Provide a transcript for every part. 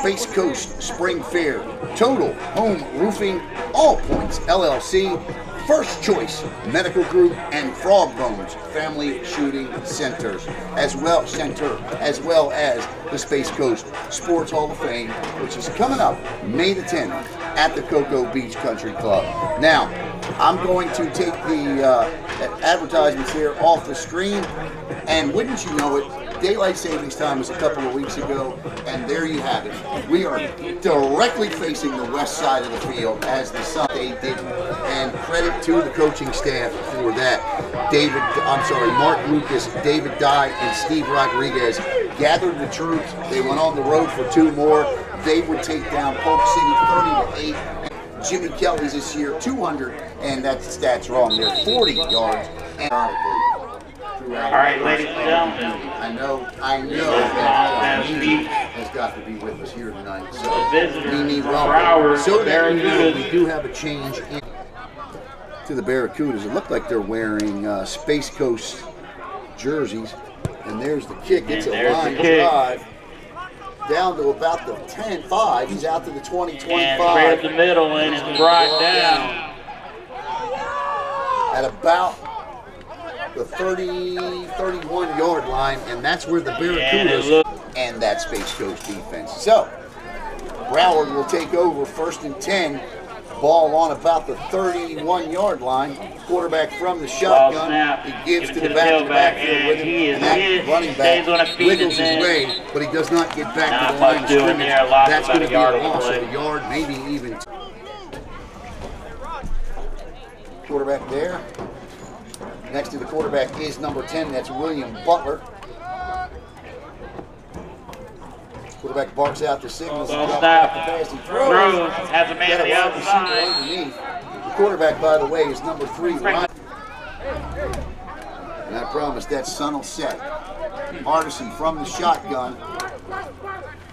Space Coast Spring Fair, Total Home Roofing, All Points LLC, First Choice Medical Group, and Frog Bones Family Shooting Centers, as well as the Space Coast Sports Hall of Fame, which is coming up May the 10th at the Cocoa Beach Country Club. Now, I'm going to take the advertisements here off the screen, and wouldn't you know it, Daylight Savings Time was a couple of weeks ago, and there you have it. We are directly facing the west side of the field as the Sunday did, and credit to the coaching staff for that. Mark Lucas, David Dye, and Steve Rodriguez gathered the troops. They went on the road for 2 more. They would take down Polk City 30-8. Jimmy Kelly's this year 200, and that stat's wrong there, 40 yards. All right, ladies and gentlemen. I know that Mimi has got to be with us here tonight. So Mimi, welcome. So there you go. We do have a change to the Barracudas. It looked like they're wearing Space Coast jerseys, and there's the kick. It's a line drive down to about the 10-5. He's out to the 20-25. Right at the middle, and it's brought down at about the 30-31 yard line, and that's where the Barracudas and that Space Coast defense. So Broward will take over 1st and 10. Ball on about the 31 yard line. Quarterback from the shotgun. He gives to the backfield with him, and that running back wiggles his way, but he does not get back to the line of scrimmage. That's going to be a loss of a yard, maybe even. Quarterback there. Next to the quarterback is number 10. That's William Butler. Quarterback barks out the signals. Has a man on the outside. The quarterback, by the way, is number 3. Ryan. And I promise that sun will set. Artisan from the shotgun.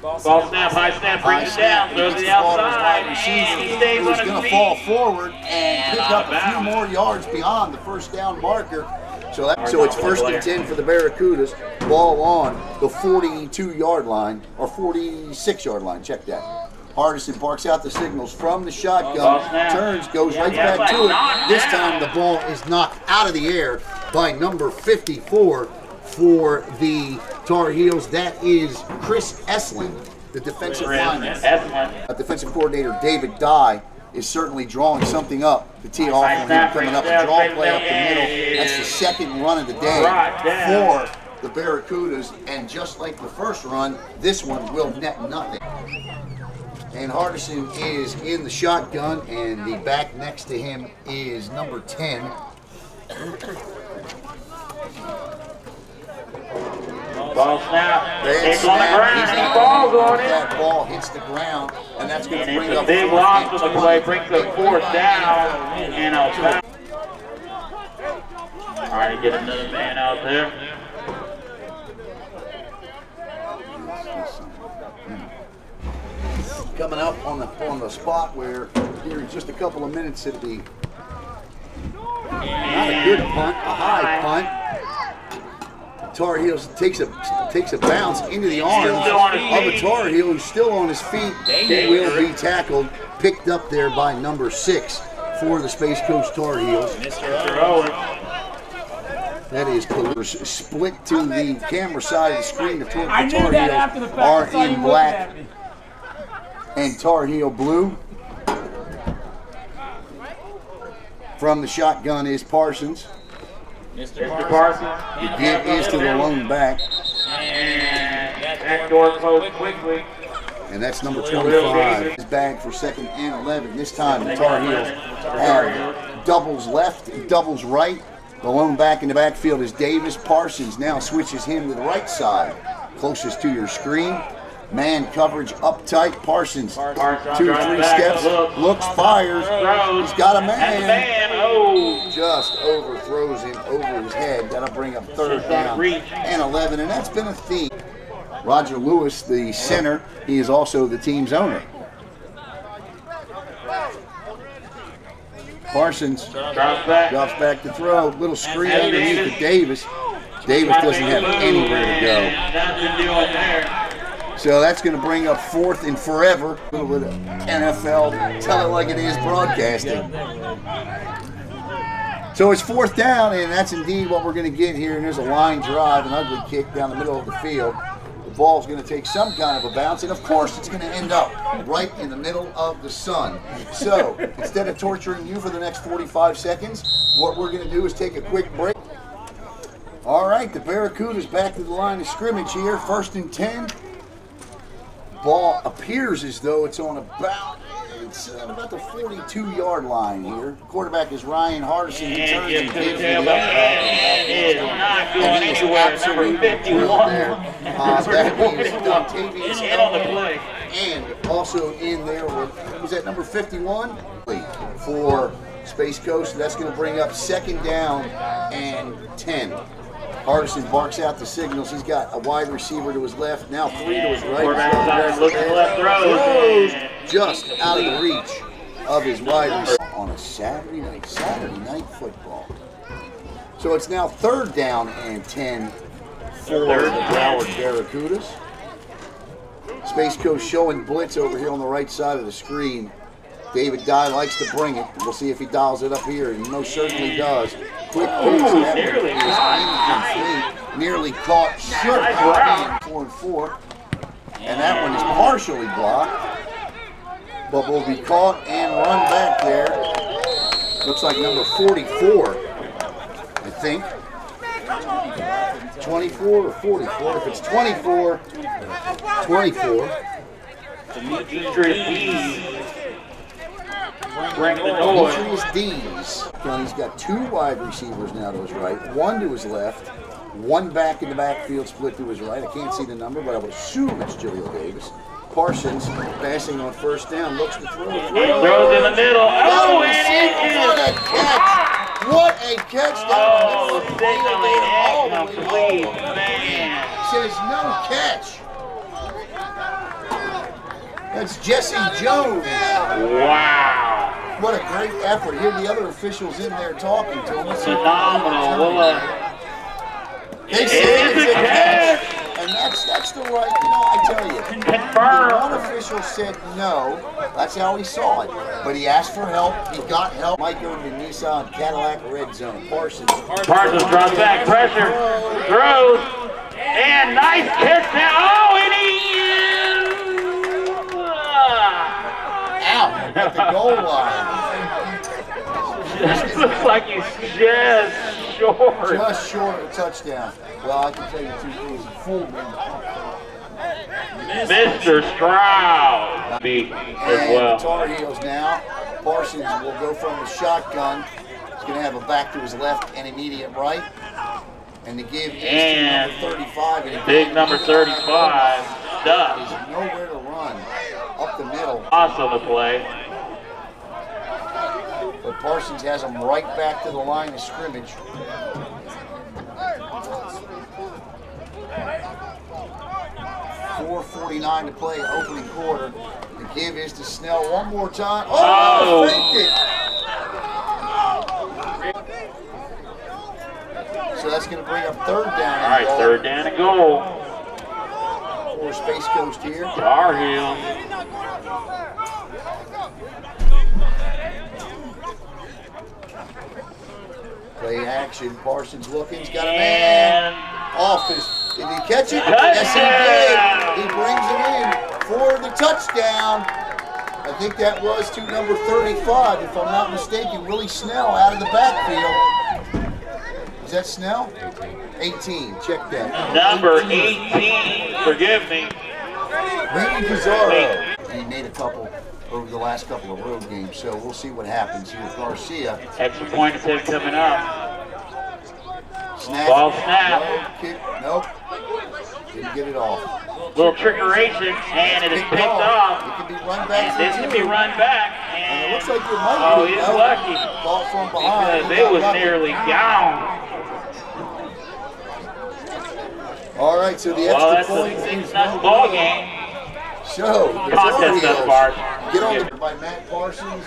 Ball snap, high snap, brings it down, throws it outside, and he stays on his feet. He's going to fall forward and pick up a few more yards beyond the first down marker. So it's 1st and 10 for the Barracudas. Ball on the 42 yard line, or 46 yard line, check that. Artisan parks out the signals from the shotgun, turns, goes right back to it. This time the ball is knocked out of the air by number 54 for the Tar Heels. That is Chris Esling, the defensive lineman. Defensive coordinator David Dye is certainly drawing something up. The tee off and him coming up, a draw play up the middle. That's the second run of the day for the Barracudas, and just like the first run, this one will net nothing. And Hardison is in the shotgun, and the back next to him is number 10. Ball snap. It's on the ground. Ball's on it. That ball hits the ground, and that's going to bring up a big loss for the play. Brings up 4th down, and a foul. All right, get another man out there. Coming up on the spot where here in just a couple of minutes it'll be not a good punt, a high punt. Tar Heels takes a bounce into the arms of a Tar Heel who's still on his feet. He will be tackled, picked up there by number 6 for the Space Coast Tar Heels. That is split to the camera side of the screen. The Tar Heels are in black and Tar Heel blue. From the shotgun is Parsons. Mr. Parsons. The give is to the lone back. And that door closed quickly. And that's number 25. His bag for 2nd and 11. This time the Tar Heels have doubles left, doubles right. The lone back in the backfield is Davis. Parsons now switches him to the right side, closest to your screen. Man coverage up tight. Parsons, 2 or 3 steps, looks, fires. He's got a man. Oh, just overthrows him over his head. That'll bring up 3rd down and 11, and that's been a theme. Roger Lewis, the center, he is also the team's owner. Parsons drops back to throw. Little screen underneath to Davis. Davis doesn't have anywhere to go. So that's going to bring up 4th and forever. A little bit of NFL, tell it like it is broadcasting. So it's 4th down, and that's indeed what we're going to get here. And there's a line drive, an ugly kick down the middle of the field. The ball's going to take some kind of a bounce, and of course it's going to end up right in the middle of the sun. So instead of torturing you for the next 45 seconds, what we're going to do is take a quick break. All right, the Barracudas back to the line of scrimmage here, 1st and 10. Ball appears as though it's on about the 42-yard line here. Quarterback is Ryan Hardison. He turns and gives it up. And he is absolutely thrilled there. That means Dontavius Elliott. And also in there was that number 51 for Space Coast. That's going to bring up 2nd down and 10. Hardison barks out the signals. He's got a wide receiver to his left, now 3 to his right. Quarterback looking left, throws just out of the reach of his wide receiver on a Saturday night football. So it's now 3rd down and 10 for the Broward Barracudas. Space Coast showing blitz over here on the right side of the screen. David Dye likes to bring it. We'll see if he dials it up here, and he most certainly does. Quick pitch, that is incomplete. Nearly caught, should have been 4 and 4. And that one is partially blocked, but will be caught and run back there. Looks like number 44, I think. 24 or 44. If it's 24, 24. Demetrius Dees. He's got 2 wide receivers now to his right, 1 to his left, 1 back in the backfield split to his right. I can't see the number, but I would assume it's Julio Davis. Parsons passing on 1st down, looks to throw. Throws in the middle. Oh, what a catch! What a catch down the middle. Signaling incomplete, man. Says no catch. That's Jesse Jones. Wow. What a great effort. Here the other officials in there talking to him. Phenomenal. They say it's a catch. And that's the right, I tell you. Confirmed. One official said no. That's how he saw it. But he asked for help. He got help. Mike over to Nissan Cadillac Red Zone. Parsons drops back, pressure, throws, and nice catch now. Oh, and he out at the goal line. Just looks like he's just short. Just short of a touchdown. Well, I can tell you 2 things. He fooled me. Mr. Stroud as well. The Tar Heels now. Parsons will go from the shotgun. He's going to have a back to his left and immediate right. And the give is to number 35. And big number 35. There's nowhere to run. Up the middle. Awesome the play. But Parsons has him right back to the line of scrimmage. .4:49 to play, opening quarter. The give is to Snell one more time. Oh! Faked it. So that's going to bring up 3rd down. All right, 3rd down and goal. For Space Coast here. Tar Heels. Play action. Parsons looking. He's got a man off his. Did he catch it? Yes, he did. He brings it in for the touchdown. I think that was to number 35, if I'm not mistaken. Willie Snell out of the backfield. Is that Snell? 18. Check that. Number 18. Forgive me. Randy Pizarro. He made a couple over the last couple of road games, so we'll see what happens here with Garcia. Extra point attempt coming up. Snap. Ball snap. No, kick. Nope. Didn't get it off. Little trickeration, and it is picked off. It can be run back. And this can be run back. And it looks like it might be. He's lucky. Ball from behind. Because it was nearly gone. All right, so the extra point. That's a ball game. So, the contest thus far. Get on there by Matt Parsons.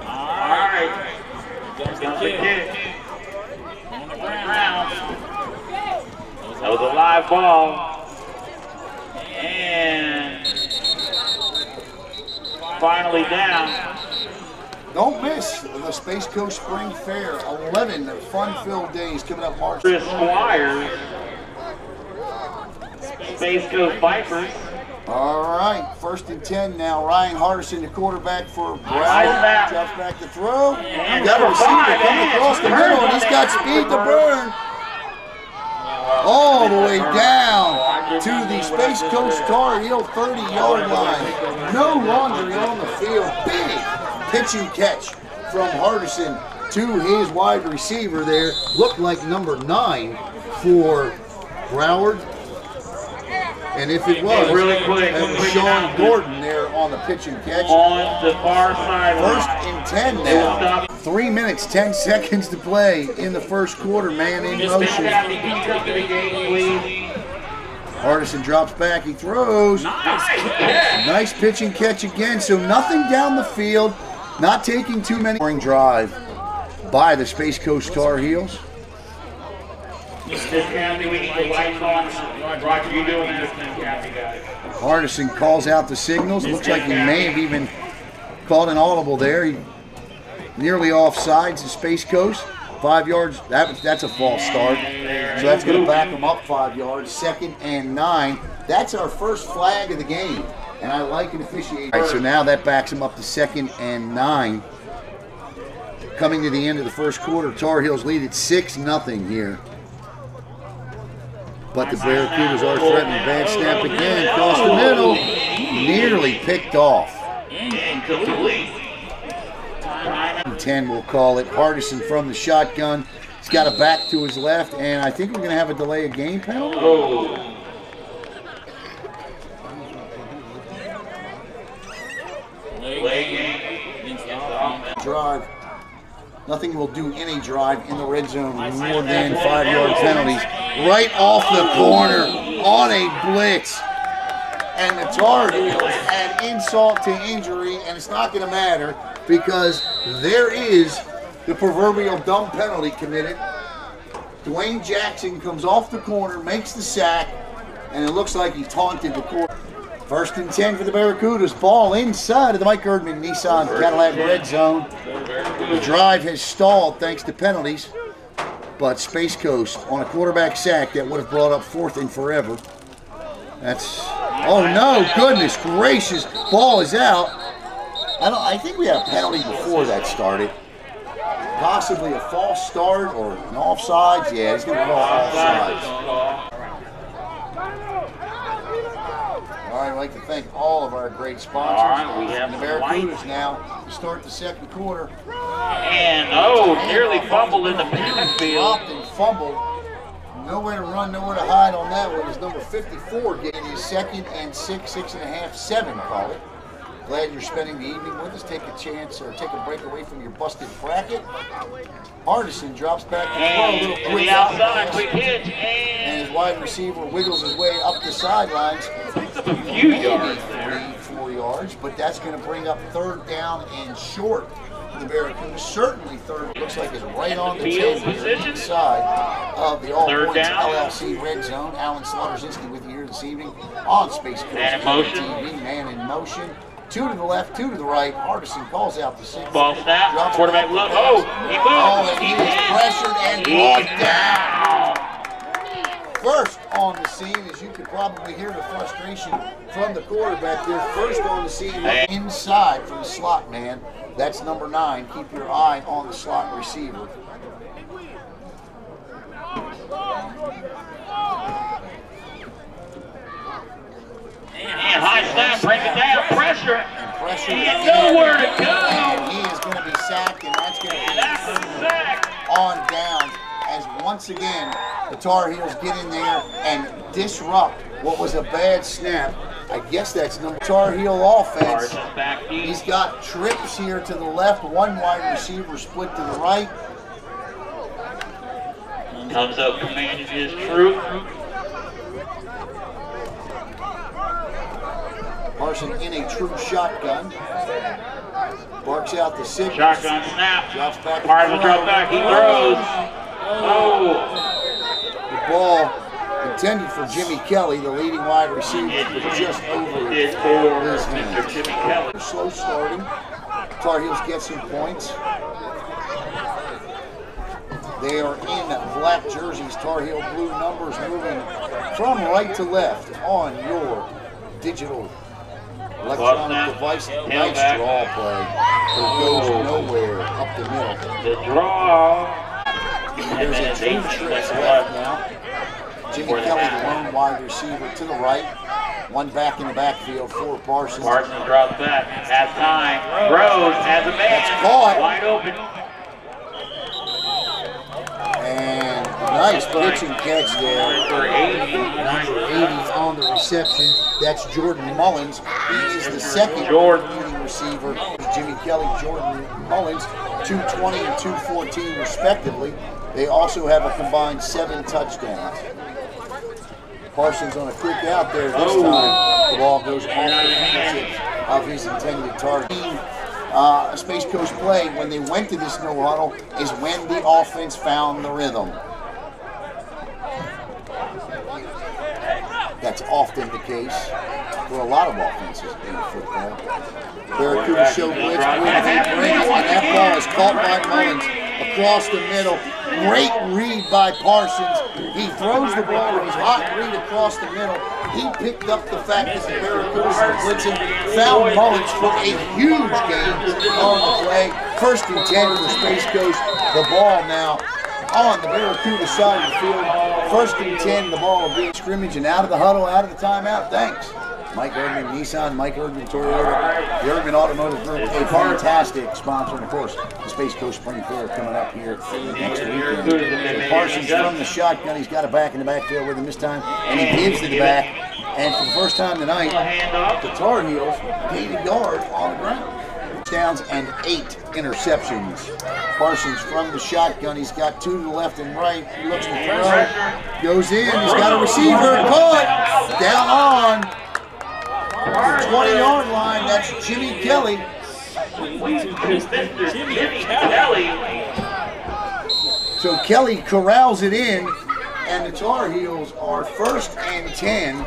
All right. Comes the kick. On the ground. live ball. And finally down. Don't miss the Space Coast Spring Fair. 11 fun-filled days coming up March. Chris Squires, Space Coast Vipers. All right, 1st and 10 now. Ryan Hardison, the quarterback for Broward. Drops back to throw. Got a receiver coming across the middle, and he's got speed to burn. All the way down to the Space Coast Tar Heel 30-yard line. No longer on the field. Big pitch and catch from Hardison to his wide receiver there. Looked like number 9 for Broward. And if it was, really quick, it was Sean Gordon there on the pitch and catch. On the far side. 1st and 10 now. 3 minutes, 10 seconds to play in the first quarter. Man in motion. Hardison drops back, he throws. Nice pitch and catch again. So nothing down the field, not taking too many. Scoring drive by the Space Coast Tar Heels. Hardison calls out the signals. Looks like he may have even called an audible there. He nearly offsides the Space Coast. 5 yards, that's a false start. So that's going to back them up 5 yards. 2nd and 9. That's our first flag of the game. And I like it officiating. All right, so now that backs them up to 2nd and 9. Coming to the end of the first quarter, Tar Heels lead at 6-0 here. But the Barracudas are threatening. Bad snap again, across the middle. Nearly picked off. 10 we'll call it. Hardison from the shotgun. He's got a back to his left, and I think we're going to have a delay of game penalty. Drive. Nothing will do any drive in the red zone more than 5-yard penalties. Right off the corner on a blitz. And the Tar Heels add insult to injury, and it's not going to matter because there is the proverbial dumb penalty committed. Dwayne Jackson comes off the corner, makes the sack, and it looks like he taunted the corner. 1st and 10 for the Barracudas. Ball inside of the Mike Erdman Nissan Cadillac red zone. The drive has stalled thanks to penalties, but Space Coast on a quarterback sack that would have brought up 4th and forever. That's, oh no, goodness gracious, ball is out. I think we had a penalty before that started. Possibly a false start or an offsides. Yeah, he's going to call offsides. All right, I'd like to thank all of our great sponsors. All right, we have the Barracudas now to start the second quarter. And, nearly fumbled in the backfield. Dropped and fumbled. Nowhere to run, nowhere to hide on that one. Is number 54 getting his 2nd and 6, 6.5, 7, call it. Glad you're spending the evening with us. Take a chance or take a break away from your busted bracket. Hardison drops back to throw. A little quick outside, quick hitch, and his wide receiver wiggles his way up the sidelines. A few yards there. 4 yards, but that's going to bring up 3rd down and short. The Barracudas certainly 3rd. Looks like it's right on the 10 here inside of the All Points LLC red zone. Alan Slaughterzinski with you here this evening on Space Coast TV. Man in motion. 2 to the left, 2 to the right. Hardison calls out the 6. Ball snap. Quarterback look. He moved. Oh, and he is pressured and brought down. First on the scene, as you could probably hear the frustration from the quarterback there. First on the scene, inside from the slot man. That's number 9. Keep your eye on the slot receiver. And high snap, bring it down, pressure. And pressure. He had nowhere to go. And he is going to be sacked, and that's going to be a sack. On down. As once again, the Tar Heels get in there and disrupt what was a bad snap. I guess that's number Tar Heel offense. He's got trips here to the left, 1 wide receiver split to the right. Comes up commanding his troop. Carson in a true shotgun. Barks out the 6. Shotgun snap. Drops back. Marvin drops back. He throws. The ball, the intended for Jimmy Kelly, the leading wide receiver, but just over his hands. Slow starting. Tar Heels get some points. They are in black jerseys, Tar Heel blue numbers, moving from right to left on your digital electronic device. Nice draw play, but it goes nowhere up the middle. The draw. There's a two trips left now. Jimmy Kelly, the lone wide receiver to the right. One back in the backfield for Parsons. Parsons drops back. Has time. Rose has a man. That's caught. Wide open. And nice pitch and catch there. Number 80. Number 80 on the reception. That's Jordan Mullins. He is the second leading receiver. Jimmy Kelly, Jordan Mullins, 220 and 214 respectively. They also have a combined 7 touchdowns. Parsons on a quick out there this time. The ball goes off the fingertips of his intended target. Space Coast play when they went to this no huddle is when the offense found the rhythm. That's often the case for a lot of offenses in football. Barracuda show blitz with and that ball is caught by Mullins across the middle. Great read by Parsons. He throws the ball with his hot read across the middle. He picked up the fact that the Barracudas were blitzing, found Mullins for a huge gain on the play. 1st and 10 for Space Coast. The ball now on the Barracuda side of the field. 1st and 10, the ball will be scrimmage and out of the huddle, out of the timeout. Thanks. Mike Erdman, Nissan, Mike Erdman, Toyota, the Erdman Automotive Group, a fantastic sponsor, and of course, the Space Coast Spring Fair coming up here next weekend. So Parsons from the shotgun, he's got it back in the backfield with him this time, and he gives to the back. And for the first time tonight, the Tar Heels gain a yard on the ground. Touchdowns and 8 interceptions. Parsons from the shotgun, he's got 2 to the left and right. He looks to throw, goes in, he's got a receiver, caught, down on the 20-yard line. That's Jimmy Kelly. Jimmy Kelly. So Kelly corrals it in, and the Tar Heels are 1st and 10.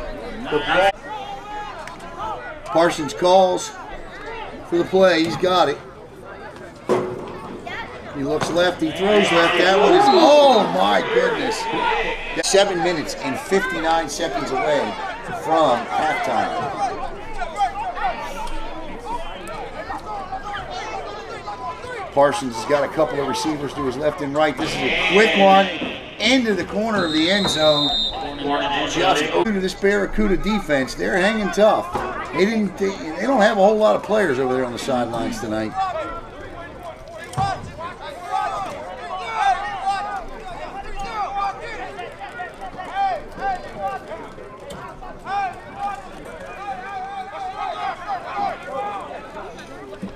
Parsons calls for the play. He's got it. He looks left. He throws left. That one is, oh my goodness. 7 minutes and 59 seconds away from halftime. Parsons has got a couple of receivers to his left and right. This is a quick one into the corner of the end zone. Just over to this Barracuda defense. They're hanging tough. They don't have a whole lot of players over there on the sidelines tonight.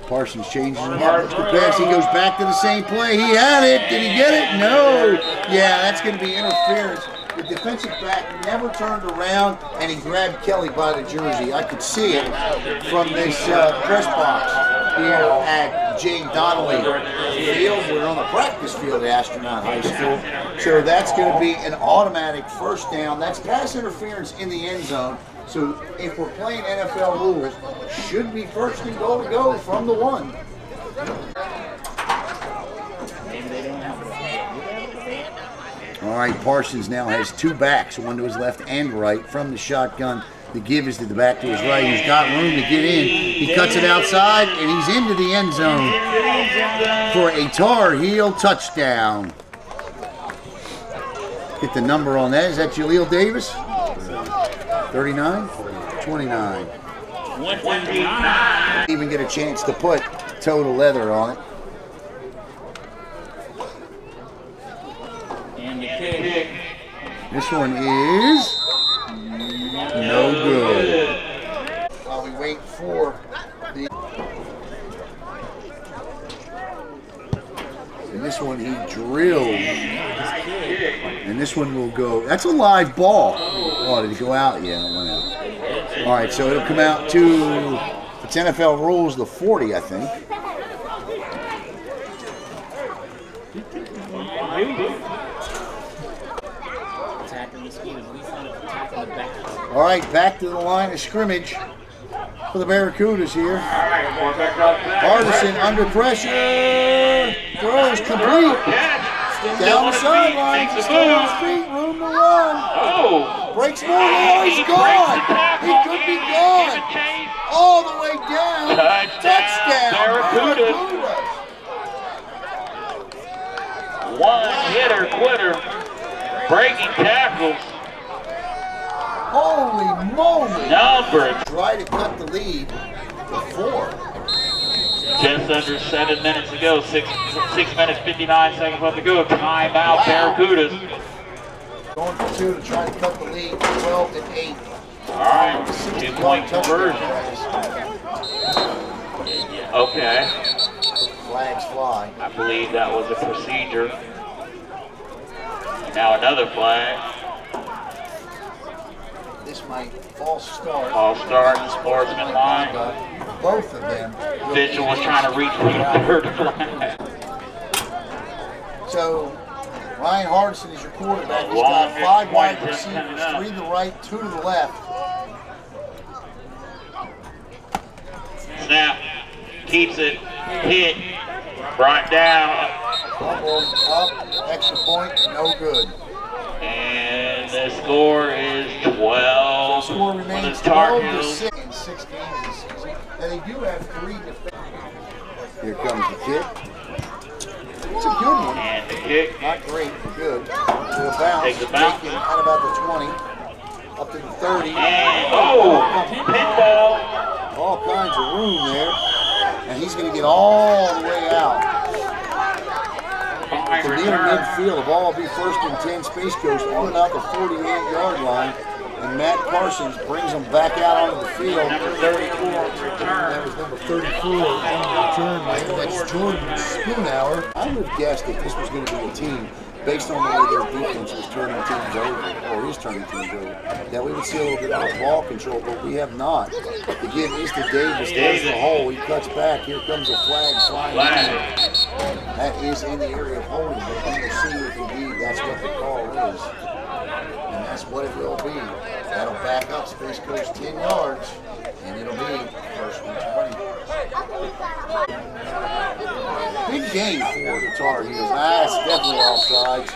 Parsons changes him up. The pass. He goes back to the same play. He had it. Did he get it? No. Yeah, that's going to be interference. The defensive back never turned around, and he grabbed Kelly by the jersey. I could see it from this press box here at Jay Donnelly Field. We're on the practice field at Astronaut High School. So that's going to be an automatic 1st down. That's pass interference in the end zone. So if we're playing NFL rules, should be 1st and goal to go from the 1. All right, Parsons now has 2 backs, one to his left and right from the shotgun. The give is to the back to his right. He's got room to get in. He cuts it outside, and he's into the end zone for a Tar Heel touchdown. Get the number on that. Is that Jaleel Davis? 39? 29. 29. Even get a chance to put total leather on it. And the kick. This one is no good. While we wait for the... And this one he drilled. And this one will go. That's a live ball. Oh, did it go out? Yeah, it went out. All right, so it'll come out to, it's NFL rules, the 40, I think. Attacking the scheme is least All right, back to the line of scrimmage for the Barracudas here. Hardison under pressure. Throws complete. Down the sideline. Still on his feet. Room to run. Oh. Breaks more than he's gone. He could be gone. All the way down. Touchdown. Barracudas. One hitter quitter. Breaking tackles. Holy moly. Number. Try to cut the lead to 4. Just under 7 minutes to go. 6 minutes, 59 seconds left to go. Timeout, Barracudas. Going for 2 to try to cut the lead to 12 and 8. All right, 2-point conversion. Okay. Flags fly. I believe that was a procedure. Now another flag. This might false start. False start, sportsman line. Both of them. Official was trying to reach for the third flag. So, Ryan Hardison is your quarterback. He's got 5 wide receivers, 3 to the right, 2 to the left. Snap, keeps it, hit, brought down. Fumble, up, extra point, no good. And the score is 12. The score remains 12 to 6 in 6 games this season. And they do have 3 defenders. Here comes the kick. It's a good one. And the kick. Not great, but good. To a bounce. Take the bounce. Taken at about the 20. Up to the 30. And, oh, pinball. All kinds of room there. And he's going to get all the way out. To near midfield, the ball will be 1st and 10. Space Coast on about the 48-yard line. And Matt Parsons brings them back out onto the field. Number 34 return. That was number 34 on the return. That's Jordan Spoonhour. I would have guessed that this was going to be a team, based on the way their defense was turning teams over, or is turning teams over, that we would see a little bit more ball control, but we have not. Again, Easter Davis goes the hole. He cuts back. Here comes a flag flying in. That is in the area of holding, but we will see if indeed that's what the call is. And that's what it will be. That'll back up Space Coast 10 yards, and it'll be 1st and 20. Big game for the Tar Heels. That's definitely offsides.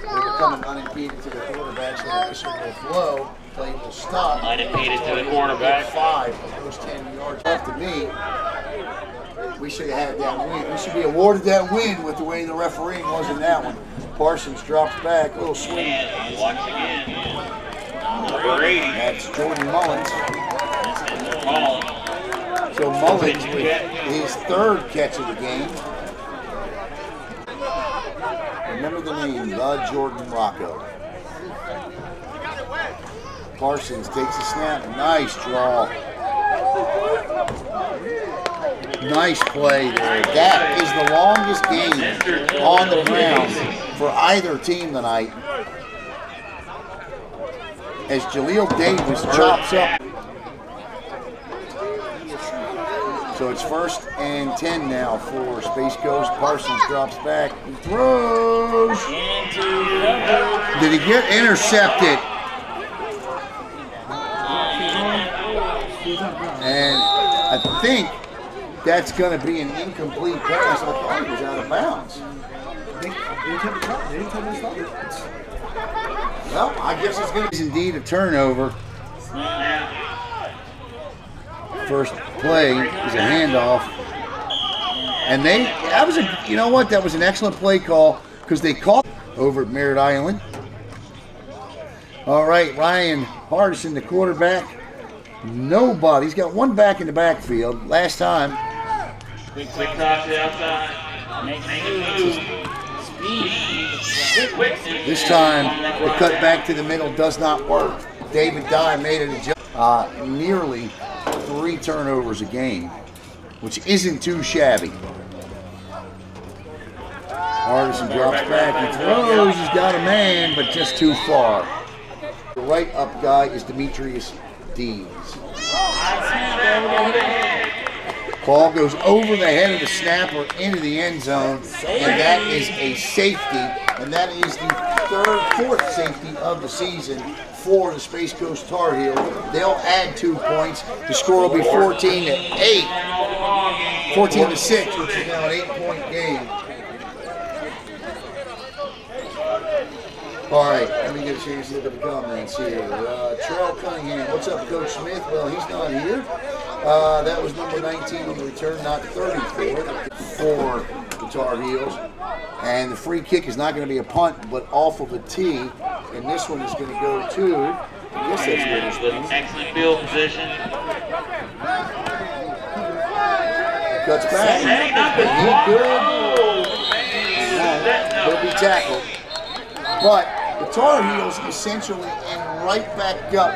They were coming unimpeded to the quarterback, so the whistle will blow. Play will stop. Unimpeded to the quarterback. 5 of those 10 yards left to me. We should have had that win. We should be awarded that win with the way the refereeing was in that one. Parsons drops back, a little swing. And once again, number 80. That's Jordan Mullins. Mullins. So Mullins with his 3rd catch of the game. Remember the name, the Jordan Rocco. Parsons takes a snap. Nice draw. Nice play there. That is the longest game on the ground for either team tonight. As Jaleel Davis chops up. So it's 1st and 10 now for Space Coast. Parsons drops back. He throws. Did he get intercepted? And I think that's going to be an incomplete pass. I thought he was out of bounds. Well, I guess it's going to be indeed a turnover. First play is a handoff. And that was you know what? That was an excellent play call because they caught over at Merritt Island. All right, Ryan Hardison, the quarterback. Nobody. He's got 1 back in the backfield. Last time. Quick toss to the outside. This time, the cut back to the middle does not work. David Dye made an adjustment. Nearly 3 turnovers a game, which isn't too shabby. Hardison drops back. He throws. He's got a man, but just too far. The right up guy is Demetrius Dees. Ball goes over the head of the snapper into the end zone, and that is a safety, and that is the fourth safety of the season for the Space Coast Tar Heels. They'll add 2 points. The score will be 14-8, 14-6, which is now an 8-point game. All right, let me get a chance to look at the comments here. Terrell Cunningham, what's up, Coach Smith? Well, he's not here. That was number 19 on the return, not 34 for the Tar Heels. And the free kick is not going to be a punt, but off of a tee. And this one is going to go to, I guess that's where it's going. Excellent field position. Cuts back. He could. He'll be tackled. But the Tar Heels essentially end right back up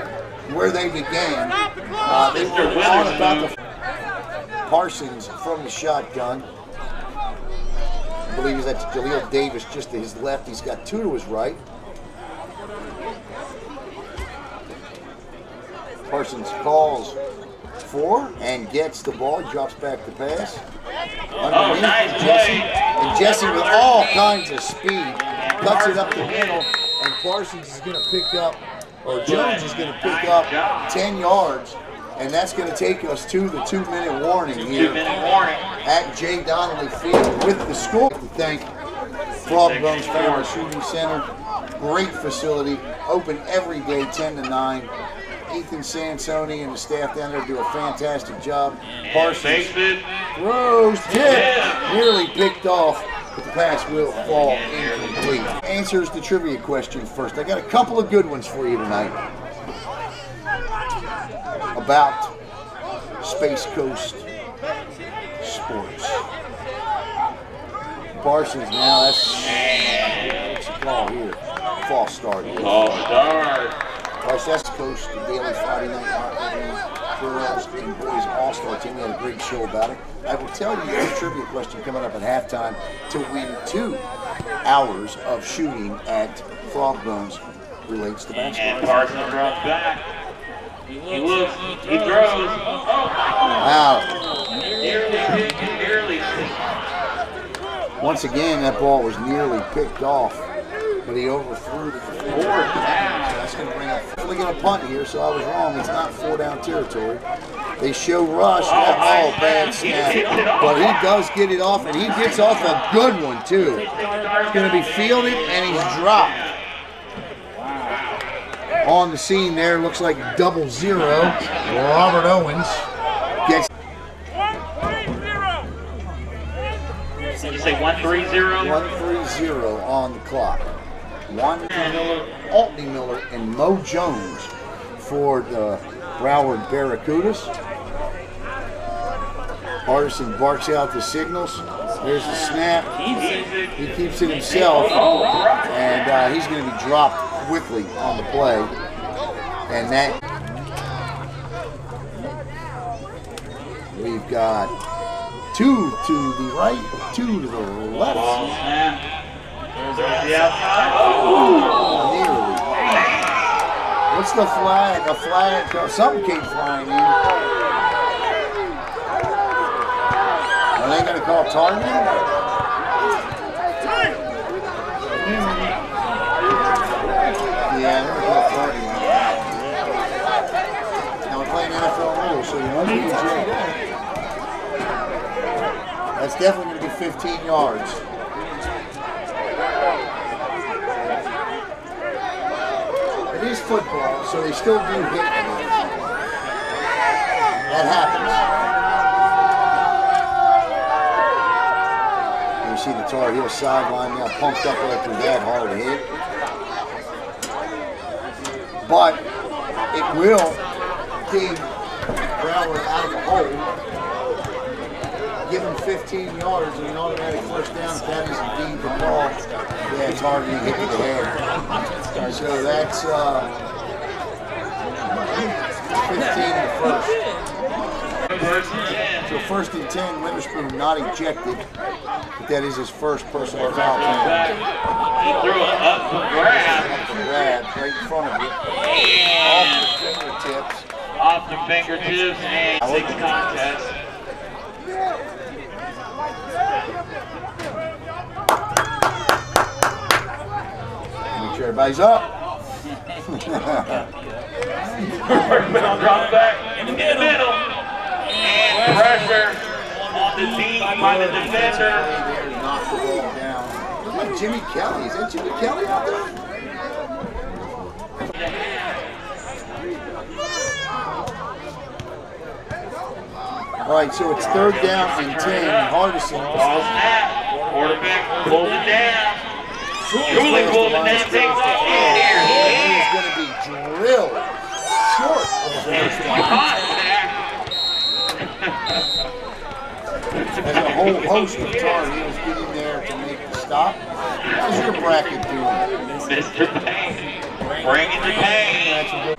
where they began. They were on about the Parsons from the shotgun. I believe that's Jaleel Davis just to his left. He's got 2 to his right. Parsons calls for and gets the ball. He drops back the pass. Underneath Jesse. And Jesse with all kinds of speed cuts it up the middle. And Parsons is going to pick up, or Jones is going to pick up 10 yards. And that's going to take us to the 2-minute warning here at J. Donnelly Field with the score. To thank Frogbones Family Shooting Center. Great facility, open every day 10 to 9. Ethan Sansoni and the staff down there do a fantastic job. Parsons throws, tip, nearly picked off, but the pass will fall incomplete. Answers the trivia question first. I got a couple of good ones for you tonight about Space Coast sports. Parsons now, that's what's the call here? False start. False start. West Coast, the daily Friday night girls and boys all-star team. We had a great show about it. I will tell you a trivia question coming up at halftime to win 2 hours of shooting at Frogbones relates to basketball. And Parsons runs back. He looks, he throws. Wow. Nearly. Once again, that ball was nearly picked off, but he overthrew the 4 down. So that's going to bring up. We're going to punt here, so I was wrong. It's not 4-down territory. They show rush. Bad snap. But he does get it off, and he gets off a good one, too. It's going to be fielded, and he's dropped. On the scene there, looks like 0-0. Robert Owens gets. Did you say 1-3-0? 1-3-0 on the clock. Altney Miller, and Mo Jones for the Broward Barracudas. Hardison barks out the signals. There's the snap. He keeps it himself, and he's going to be dropped quickly on the play. And that we've got 2 to the right, 2 to the left. Nearly. What's the flag? A flag? Something came flying in. Are they going to call target? Yeah, they're going to call target. Now we're playing NFL rules, so you must be in jail. That's definitely going to be 15 yards. It is football, so they still do hit. That happens. You see the Tar Heel sideline now pumped up after that hard hit. But it will keep Broward out of the hole. Give him 15 yards and an automatic first down if that is indeed the ball. Yeah, it's hard to hit to the head. So that's 15 in the first. So first and 10, Witherspoon not ejected, but that is his first personal foul. He threw it up for grab. Right in front of you. Off the fingertips. Off the fingertips and 6 contest. Make sure everybody's up. Drop back in the middle. And pressure on the team by the defender. Knock the ball down. Look like Jimmy Kelly. Is that Jimmy Kelly out there? All right, so it's 3rd down and 10. Hardison. Ball snap. Quarterback pulls it down. Truly pulls it down. Takes off. He is going to be drilled short of the first down. There's a whole host of Tar Heels getting there to make the stop. How's your bracket doing? Mr. Payne. Bringing the pain.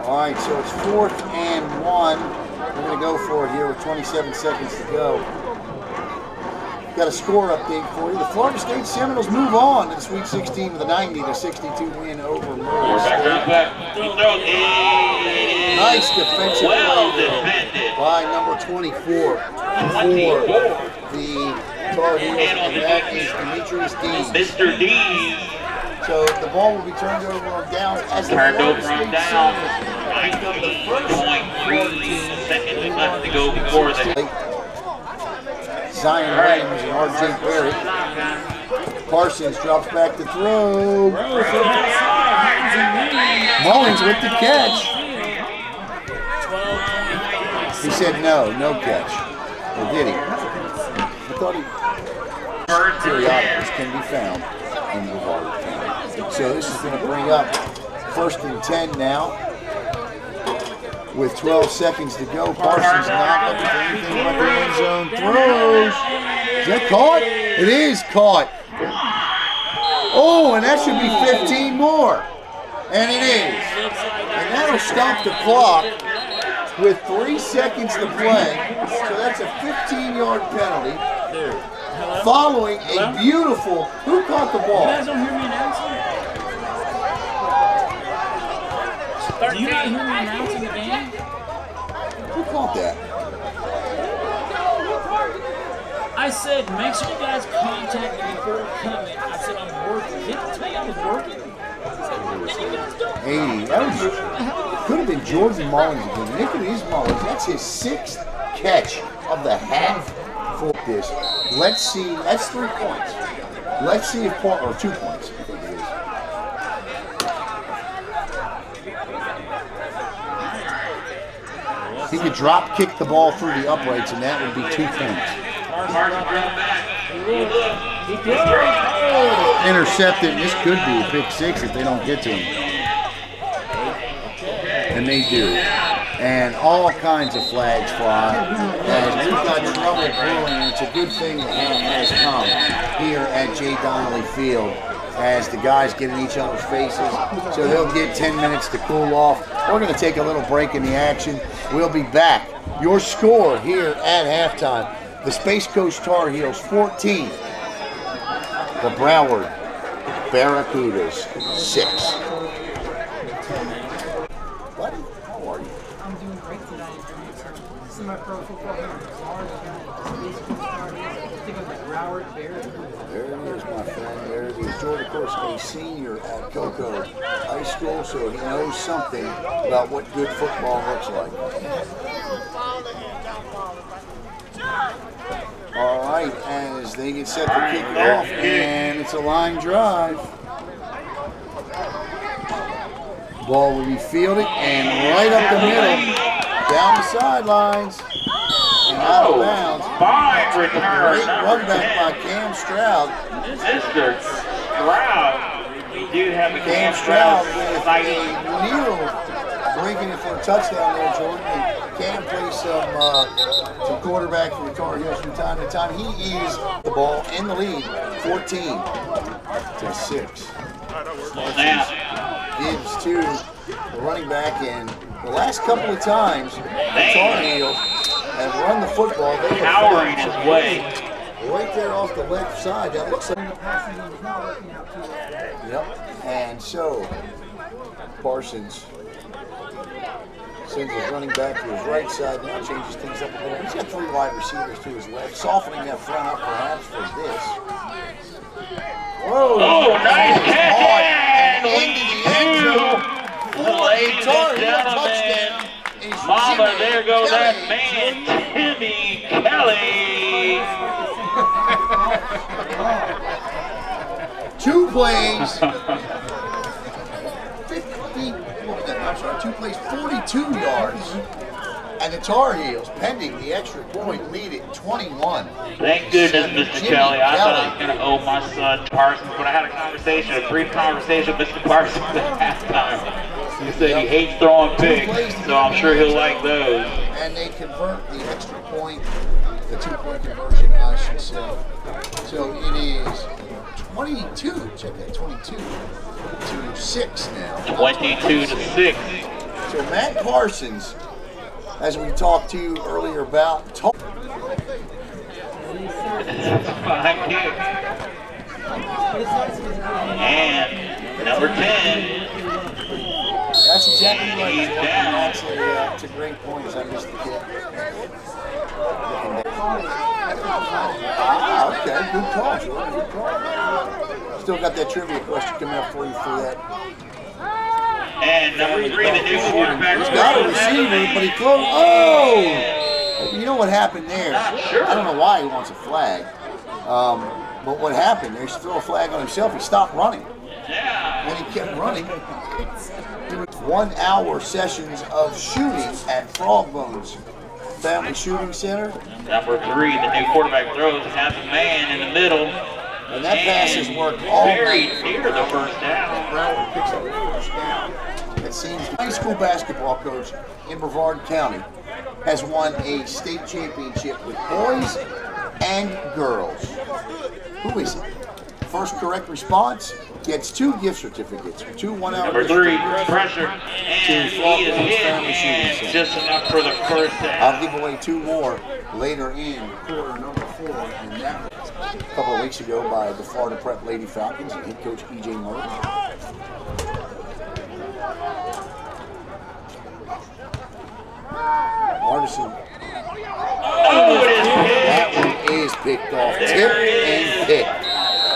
All right, so it's 4th and 1. We're going to go for it here with 27 seconds to go. Got a score update for you. The Florida State Seminoles move on to the Sweet 16 with a 90-62 win over Murray State. Nice defensive play by number 24 for the Tar Heels, and that is Demetrius Dees. Mr. D. So the ball will be turned over on downs as the Turned Florida over on State down. Seminoles. 9.3 seconds left to go before the Zion Williams and R.J. Barrett. Parsons drops back to throw. Mullins with the catch. He said no catch. Or did he? I thought he... Periodicals can be found in Broward County. So this is going to bring up 1st and 10 now. With 12 seconds to go, Parsons not looking for anything but the end zone throws. Is that caught? It is caught. Oh, and that should be 15 more. And it is. And that'll stop the clock with 3 seconds to play. So that's a 15-yard penalty. Following a beautiful, who caught the ball? You guys don't hear me announcing? Do you not hear me announcing the game? Who caught that? I said, make sure you guys contact me before coming. I said, I'm working. Didn't tell you I was working? And you guys don't. 80. That was, could have been Jordan Mullins again. Nicholas Mullins, that's his 6th catch of the half for this. Let's see, that's 3 points. Let's see if or 2 points, I think it is. He could drop kick the ball through the uprights, and that would be 2 points. Intercepted. This could be a pick 6 if they don't get to him. And they do. And all kinds of flags fly. As we've got trouble brewing, and it's a good thing that has come here at J. Donnelly Field as the guys get in each other's faces. So they'll get 10 minutes to cool off. We're going to take a little break in the action. We'll be back. Your score here at halftime. The Space Coast Tar Heels 14. The Broward Barracudas 6. Buddy, how are you? I'm doing great today. This is my pro football here. Space Coast Tar Heels. Think of the Broward Barracudas. There it is, my friend. There it is. Jordan, of course, a senior at Cocoa High School, so he knows something about what good football looks like. All right, as they get set to kick it off, and it's a line drive. Ball will be fielded, and right up the middle, down the sidelines, and out of bounds. Fine return. Great run back by Cam Stroud. Mr. Stroud. We do have a Cam Stroud with a kneel breaking it for a touchdown there, Jordan. And Cam plays some quarterback for the Tar Heels from time to time. He is the ball in the lead, 14-6. Gibbs to the running back, and the last couple of times the Tar Heels have run the football. They powering his way. Right there off the left side. That looks like. And the passing game is not working out too well. Yep. And so Parsons sends his running back to his right side. Now changes things up a little. He's got 3 wide receivers to his left, softening that front up perhaps for this. Whoa! Oh, nice catch! And into the end zone for a Tar Heel touchdown. is Mama, Jimmy there goes that Kelly. man, Timmy Kelly. 2 plays. 2 plays, 42 yards. And the Tar Heels, pending the extra point, lead at 21. Thank goodness, Mr. Jimmy Kelly. I thought I was Kelly. going to owe my son Parsons, but I had a brief conversation with Mr. Parsons at halftime. He said he hates throwing picks, so I'm sure he'll like those. And they convert the extra point, the 2-point conversion, I should say. So it is 22, check that, 22 to 6 now. 22 to 6. So Matt Parsons, as we talked to you earlier about, Fine kick. And number 10. that's exactly right. He's down. That's a great point, as I missed the kick. Okay, good call, Jordan, good call. Still got that trivia question coming up for you for that. And number 3, the new quarterback. He's got a receiver, but he closed. Oh! You know what happened there? Sure. I don't know why he wants a flag. But what happened there, he threw a flag on himself. He stopped running. Yeah. And he kept running. 1-hour sessions of shooting at Frogbones Family Shooting Center. Number 3, the new quarterback throws, has a man in the middle. And that pass has worked all Very night. near the first down. Broward picks up the first down. It seems the high school basketball coach in Broward County has won a state championship with boys and girls. Who is it? First correct response gets 2 gift certificates for 2 1-hour Number gift 3, certificates. pressure. And he is hit, and just enough for the first down. I'll give away 2 more later in quarter number 4, and that was a couple of weeks ago by the Florida Prep Lady Falcons and head coach E.J. Murray. Artisan. Oh, it is hit. That one is picked off. Tip and pick.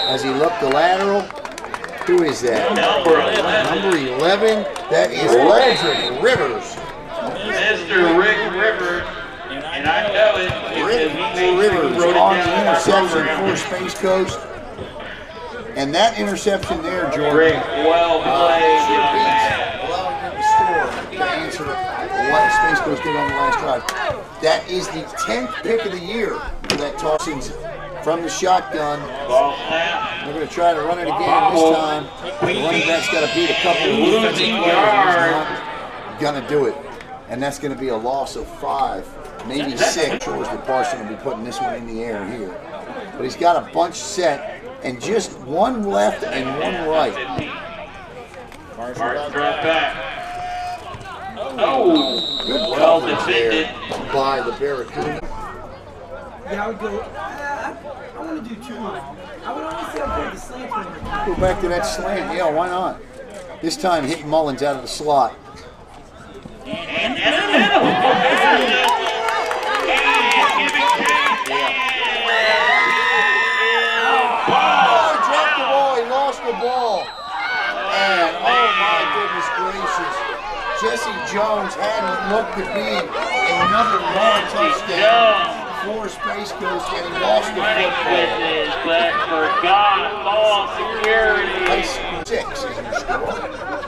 As he looked the lateral, who is that? Number 11. Number 11. That is Ledrick Rivers. Mr. Rick Rivers. And I know it. Rick because he Rivers wrote it on down the in our interception program. for Space Coast. And that interception there, Jordan, Rick, well played, young man. allowing them to score to answer what Space Coast did on the last drive. That is the 10th pick of the year for that Parsons from the shotgun. Ball snap. They're going to try to run it again this time. The running back's got to beat a couple of defensive Losing players. yard. He's not going to do it. And that's going to be a loss of 5, maybe 6. Sure that Parsons will be putting this one in the air here. But he's got a bunch set and just 1 left and 1 right. Martin dropped back. Oh, Good well coverage defended. there by the Barracudas. Yeah, I would go. I want to do 2 more. I would always say I'll go the slant for him. Go back to that slant. Yeah, why not? This time hitting Mullins out of the slot. And in the middle. Dropped the ball. He lost the ball. And oh my goodness gracious. Jesse Jones had what looked to be another long touchdown for Space Coast, and he lost the football. Goodness, but forgot ball security. 6 is your score.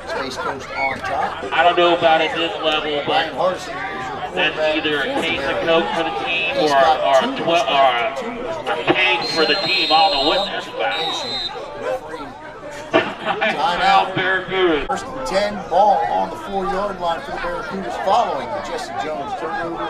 Space Coast on top. I don't know about at this level, Ryan but Hardison is your that's quarterback. either a case of Coke for the team He's or got a 2 keg for the team. I don't know what that's about. Timeout, Barracudas. First and 10, ball on the 4-yard line for the Barracudas following the Jesse Jones turnover.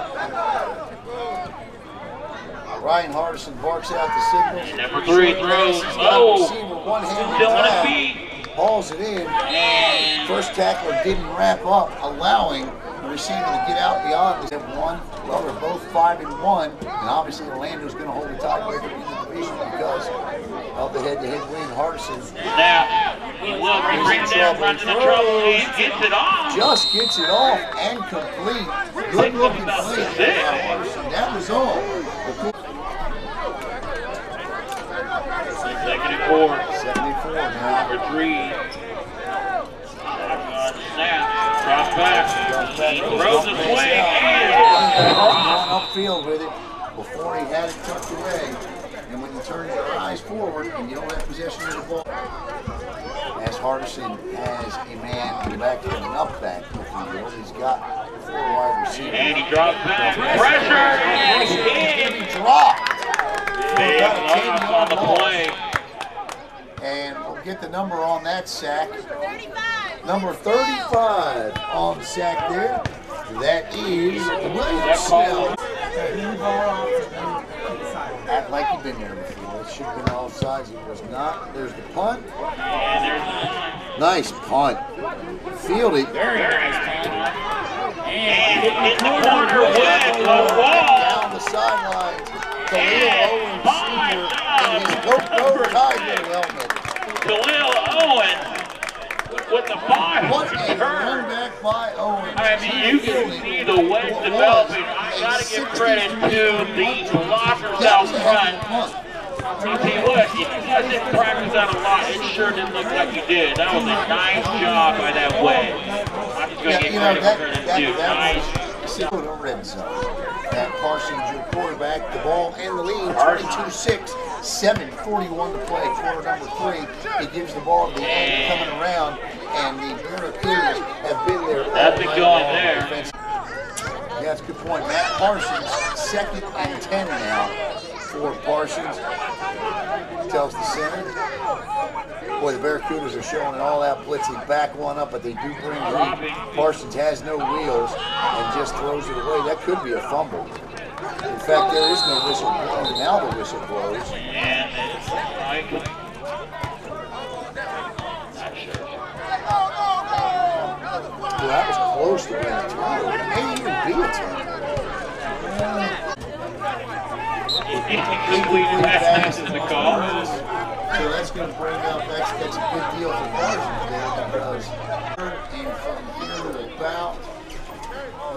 Ryan Hardison barks out the signal. Number 3 throws. He's got a Oh, receiver, one-handed still on his grab. feet. Hauls it in. And First tackler didn't wrap up, allowing the receiver to get out beyond. They have one. Well, they're both 5-1, and obviously Orlando's going to hold the tiebreaker in the division because of the head-to-head win. Hardison. Now, he will bring it down, runs into trouble, he gets it off. Just gets it off and complete. Good looking play there by Hardison. That was all. Second and 4. 74 now. Number 3. Snap. Drop back. He throws a swing and going upfield with it before he had it tucked away. And when you turn your eyes forward and you don't have possession of the ball, as Hardison has a man in the back and an up back, if you will, he's got 4 wide receivers. And he drops back. Pressure. He's going to be dropped. Big loss on the play. And we'll get the number on that sack. Number 35 on the sack there. That is Williams. Act like you've been there before. It should have been offsides. It was not. There's the punt. And there's the punt. Nice punt. Fielded. Very nice punt. And in the corner with the ball. Down the sidelines. Khalil Owens Sr. in his Go Tiger helmet. Khalil Owens with the 5. What a run back by Owens. I mean, you can see the wedge developing. I got to give credit to the blockers out front. He was. He didn't practice that a lot. It sure didn't look like he did. That was a nice job by that wedge. I'm just going to give credit to nice. The red zone. That Parsons, your quarterback, the ball and the lead, 22-6, 7:41 to play. Quarter number 3. He gives the ball to the end coming around, and the Barracudas have been there. That's it going there. Yeah, that's a good point. Matt Parsons, 2nd and 10 now for Parsons. Tells the center. Boy, the Barracudas are showing an all-out blitz. They back one up, but they do bring lead. Parsons has no wheels and just throws it away. That could be a fumble. In fact, there is no whistle blown. Now the whistle blows. And it's like, not sure. Well, that was close to being a turnover. It may even be a turnover. Incomplete pass is the call. So that's going to bring up, that's a good deal for Parsons there because and from here to about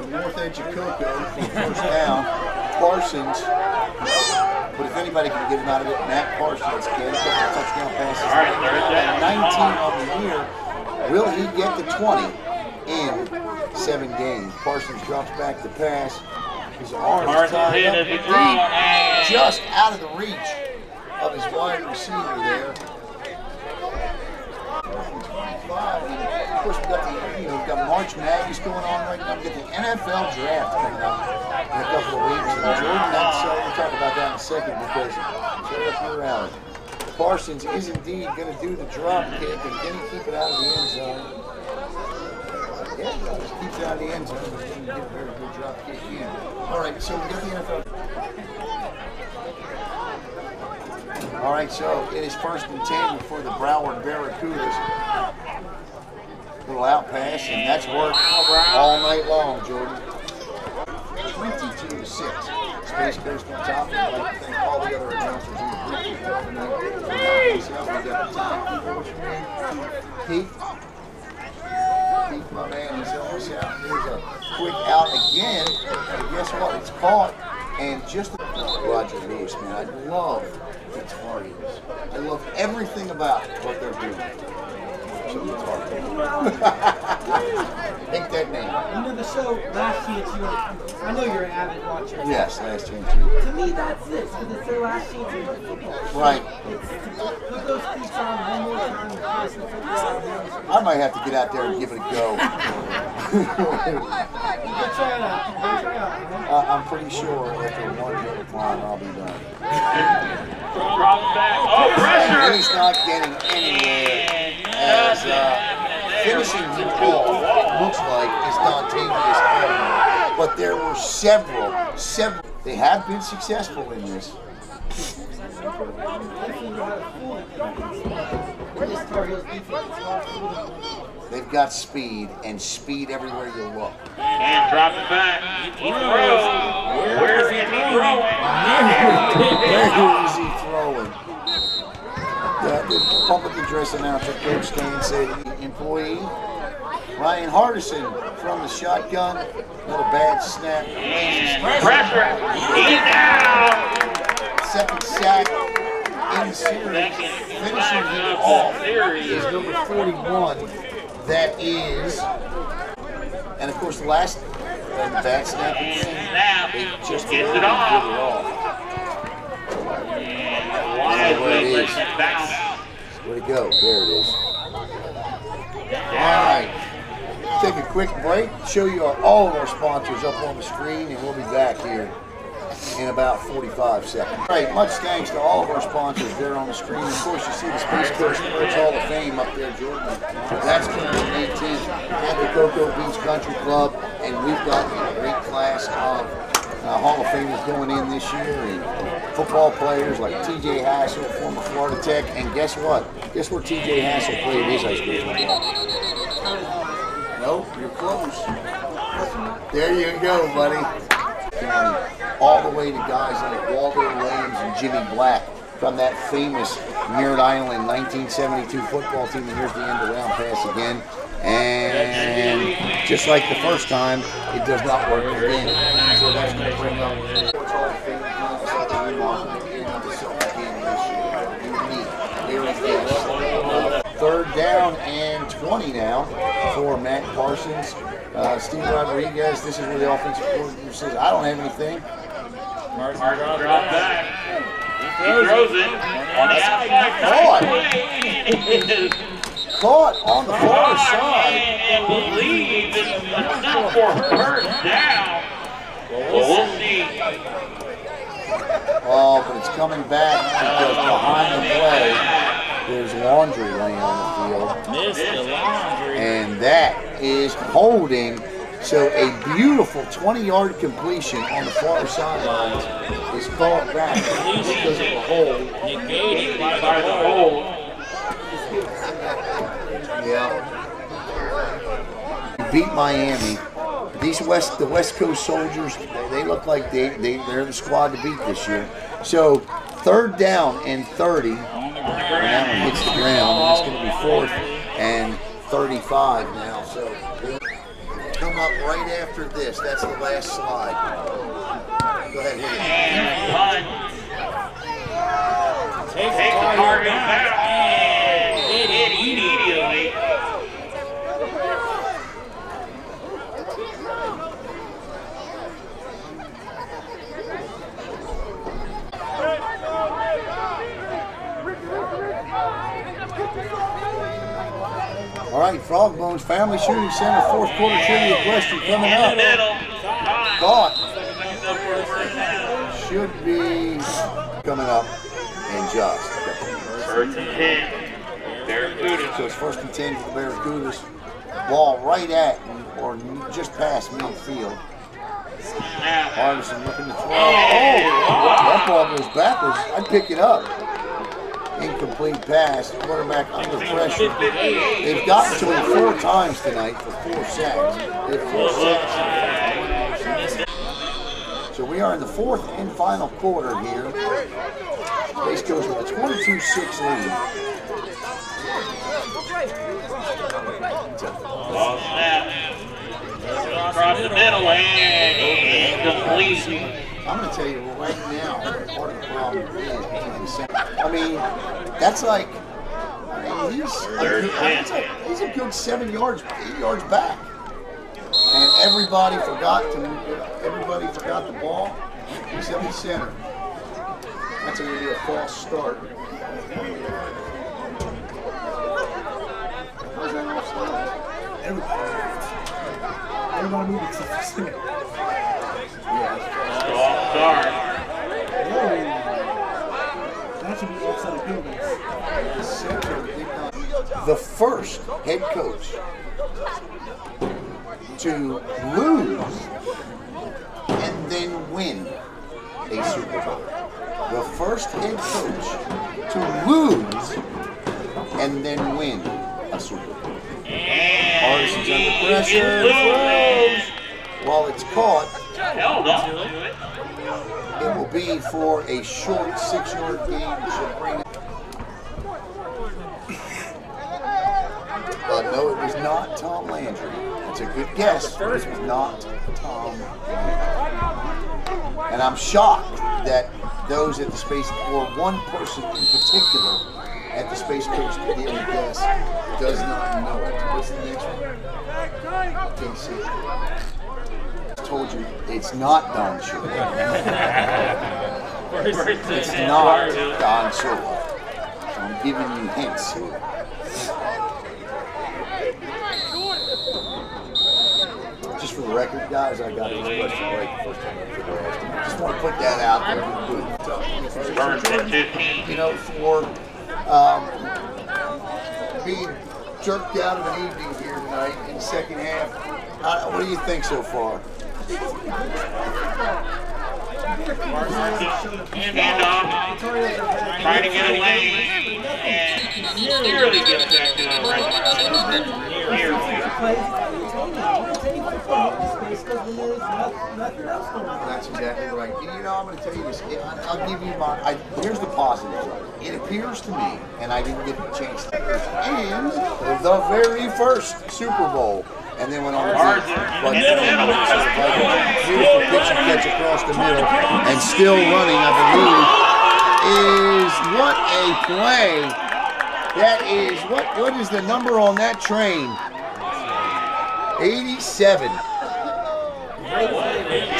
the north edge of Cocoa for the first down, Parsons, but if anybody can get him out of it, Matt Parsons can. Touchdown passes. All right, at 19 on the year. Will he get the 20 in 7 games? Parsons drops back the pass. His arms tied up deep, just out of the reach of his wide receiver there. 25. And of course, we got the we've got March Madness going on right now. We got the NFL draft coming up in a couple of weeks. And Jordan, we'll talk about that in a second because it's right up your alley. Parsons is indeed going to do the drop kick, and can he keep it out of the end zone? Yeah, just keeps it out of the end zone. He's going to get a very good drop kick in. All right, so we got the NFL. All right, so it is 1st and 10 for the Broward Barracudas. Little out pass, and that's worked all night long, Jordan. 22-6. Space Coast on top, and I'd like to thank all the other announcers in the group for helping out. Keith, my man, he's helping us out. Here's a quick out again, and guess what? It's caught, and just Roger Lewis, man, I love the Tar Heels. I love everything about what they're doing. So the Tar Heels. Take that name. You know the show Last Chance U. I know you're an avid watcher. Yes, Last Chance U. To me, that's it, because it's their Last Chance U football. Right. Put those cleats on one more time and pass the football. I might have to get out there and give it a go. Go try it out. Go try it out. I'm pretty sure after one hill climb, I'll be done. Drop back. Oh, pressure! He's not getting anywhere as finishing the ball looks like is Dontavius Elliott. But there were several. They have been successful in this. This Tar Heels defense is They've got speed, and speed everywhere you look. And drop it back. He throws. Where is he throwing? Very easy throwing. Yeah, the public address announcer, Coach Stan, said employee Ryan Hardison from the shotgun. Another bad snap. Pressure. He's down. Second sack in the series. Finishing him off is number 41. That is, and of course the last bad snap. They just gets it off. Where'd it go? There it is. All right. Take a quick break, show you all of our sponsors up on the screen, and we'll be back here in about 45 seconds. All right, much thanks to all of our sponsors there on the screen. Of course, you see the Space Coast Sports Hall of Fame up there, Jordan. That's coming on May 10th at the Cocoa Beach Country Club, and we've got a great class of Hall of Famers going in this year, and football players like T.J. Hassel, former Florida Tech, and guess what? Guess where T.J. Hassel played his high school football? Nope, you're close. There you go, buddy. All the way to guys like Walter Williams and Jimmy Black from that famous Merritt Island 1972 football team. And here's the end around pass again. And just like the first time, it does not work again. So that's going to bring up third down and 20 now for Matt Parsons. Steve Rodriguez, this is where the offensive coordinator says, I don't have anything. Martin drop back. He throws it on the outside. Caught on the far side. And believe it's enough for first down. Well, we'll see. Oh, but it's coming back because behind the play, there's laundry laying on the field. Missed the laundry. And that is holding. So a beautiful 20-yard completion on the far sidelines is called back because of a hold. Negated by the hold. Yeah. Beat Miami. The West Coast Soldiers, they look like they're the squad to beat this year. So third down and 30. And that one hits the ground, and it's going to be 4th and 35 now. So we'll come up right after this. That's the last slide. Go ahead, hit it. Take the target back and hit it immediately. All right, Frog Bones Family Shooting Center 4th quarter trivia question coming up. Caught. Should be coming up in just. First and 10. Barracudas. So it's 1st and 10 for the Barracudas. Ball right at or just past midfield. Hardison looking to throw. Oh, that ball goes backwards. I'd pick it up. Incomplete pass. Quarterback under pressure. They've gotten to him 4 times tonight for 4 sacks. They have 4 sacks. So we are in the 4th and final quarter here. Space goes with a 22-6 lead. Ball snap. Across the middle and incomplete. I'm going to tell you right now, part of the problem is, I mean, that's like, he's a good 7 yards, 8 yards back. And everybody forgot the ball. He's in the center. That's going to be a false start. How's that offside? Everybody move except for center. That should be offside penalties. The first head coach to lose and then win a Super Bowl. The first head coach to lose and then win a Super Bowl. Parsons under pressure. While it's caught, Held on to it. it will be for a short 6-yard gain. Should bring it. But no, it was not Tom Landry. It's a good guess, but it was not Tom Landry. And I'm shocked that those at the Space, or one person in particular at the Space Coast Daily Desk, does not know it. What's the next one? Can't see. I told you, it's not Don Shula. It's not Don Shula. So I'm giving you hints here. Just for the record, guys, I got this question right the first time I put it. Just want to put that out there. Burns at 15. You know, for being jerked out of an evening here tonight in the second half. What do you think so far? Hand off. Trying to get away. And nearly gets back to the right. That's exactly right. You know, I'm going to tell you this. I'll give you my. Here's the positive. It appears to me, and I didn't get the chance to, and the very first Super Bowl, and then went on to beautiful pitch and catch across the middle, and still running, I believe, is what a play. That is what is the number on that train? 87.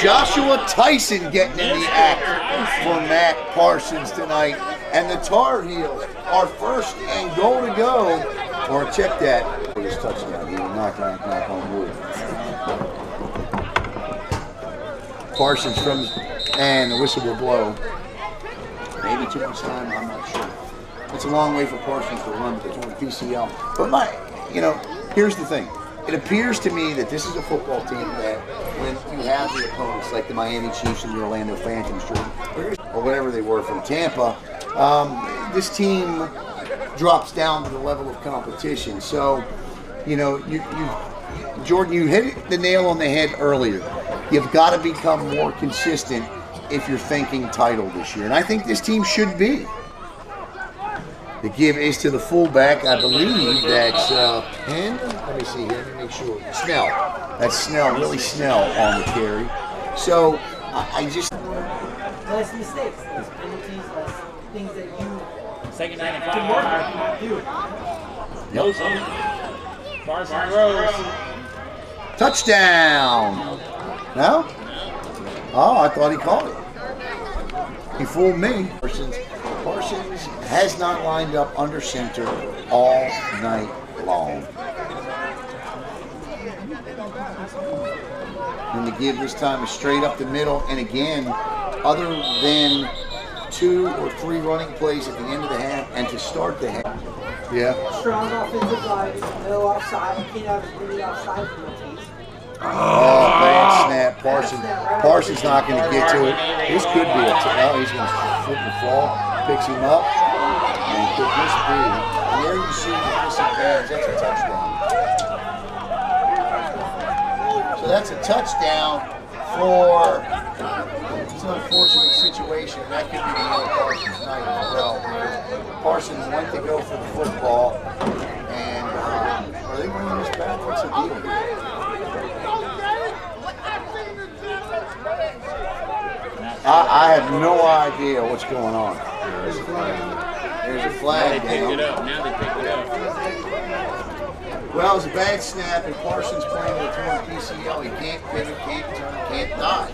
Joshua Tyson getting in the act for Matt Parsons tonight. And the Tar Heels are first and goal to go. Or check that. His touchdown here. Knock on wood. Parsons from, and the whistle will blow. Maybe too much time, I'm not sure. It's a long way for Parsons to run with the torn PCL. But here's the thing. It appears to me that this is a football team that when you have the opponents like the Miami Chiefs and the Orlando Phantoms, or whatever they were from Tampa, this team drops down to the level of competition. So, Jordan, you hit the nail on the head earlier. You've got to become more consistent if you're thinking title this year. And I think this team should be. The give is to the fullback. I believe that's Penn. Let me see here. Let me make sure. Snell. That's Snell, really Snell on the carry. So I just. Less mistakes, less penalties, less things that you Second down and can 5. work on. Yep. Parsons throws. Touchdown. No? Oh, I thought he caught it. He fooled me. Parsons has not lined up under center all night long. And the give this time is straight up the middle. And again, other than 2 or 3 running plays at the end of the half and to start the half. Yeah. Strong offensive line, no offside. You can't have really offside penalties. Oh, bad snap. Parsons not going to get to it. This could be a he's going to flip and fall. Picks him up. And could this be? Where you see the disadvantage, that's a touchdown. So that's a touchdown for, it's an unfortunate situation. That could be the end of Parsons' night as well. Parsons went to go for the football. And are they bringing this back? What's the deal here? I have no idea what's going on. There's a flag. Now they picked it up. Well, it's a bad snap, and Parsons playing with a torn PCL. He can't pivot, can't turn, can't dive.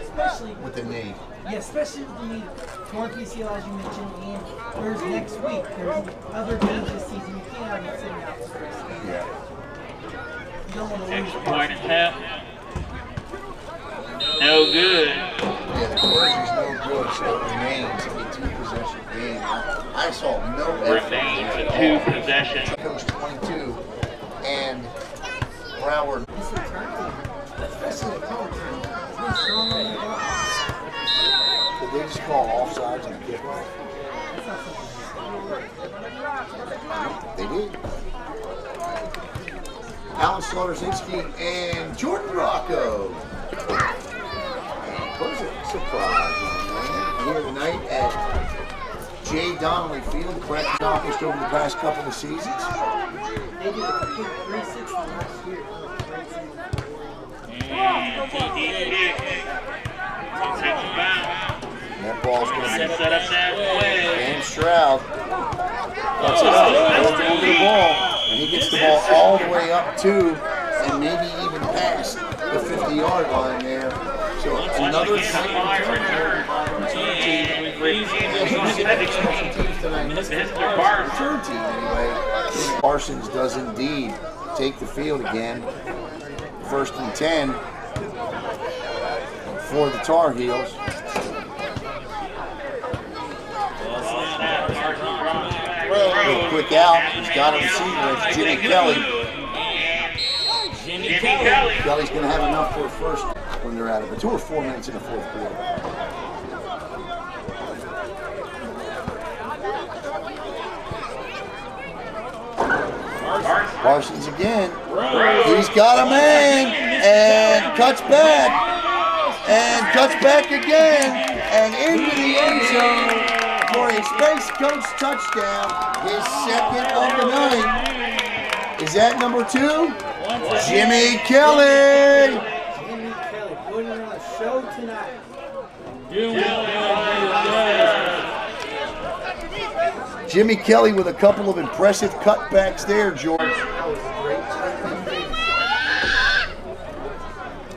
Especially with the knee. Yeah, especially with the knee. Torn PCL, as you mentioned, and there's next week. There's other games this season. You can't have it sitting out for us. Yeah. You don't want to lose. Extra point attempt. No good. Yeah, the conversion's no good, so it remains a 2-possession game. I saw no effort. Remains a 2-possession. Coach 22 and Broward. This return team, especially the coach, has been strong on their block. Did they just call offsides on the kickoff? That's not something. They did. Alan Slaughter-Zinski and Jordan Rocco. And what is it? Surprise, man. Here tonight at J. Donnelly Field, accomplished over the past couple of seasons. They did a complete 360 last year. That ball's going to be Set up that way. Dan Stroud. That's it. Goes to the ball. And he gets the ball all the way up to and maybe even past the 50-yard line there. So another tight return team anyway. Parsons does indeed take the field again. 1st and 10 for the Tar Heels. Real quick out. He's got a receiver. It's Jimmy Kelly. Kelly's going to have enough for a first when they're out of it. 2 or 4 minutes in the 4th quarter. Parsons again. He's got a man and cuts back again and into the end zone for a Space Coast touchdown. His 2nd of the night. Is that number 2? Jimmy Kelly. Jimmy Kelly putting on a show tonight. Jimmy Kelly with a couple of impressive cutbacks there, George.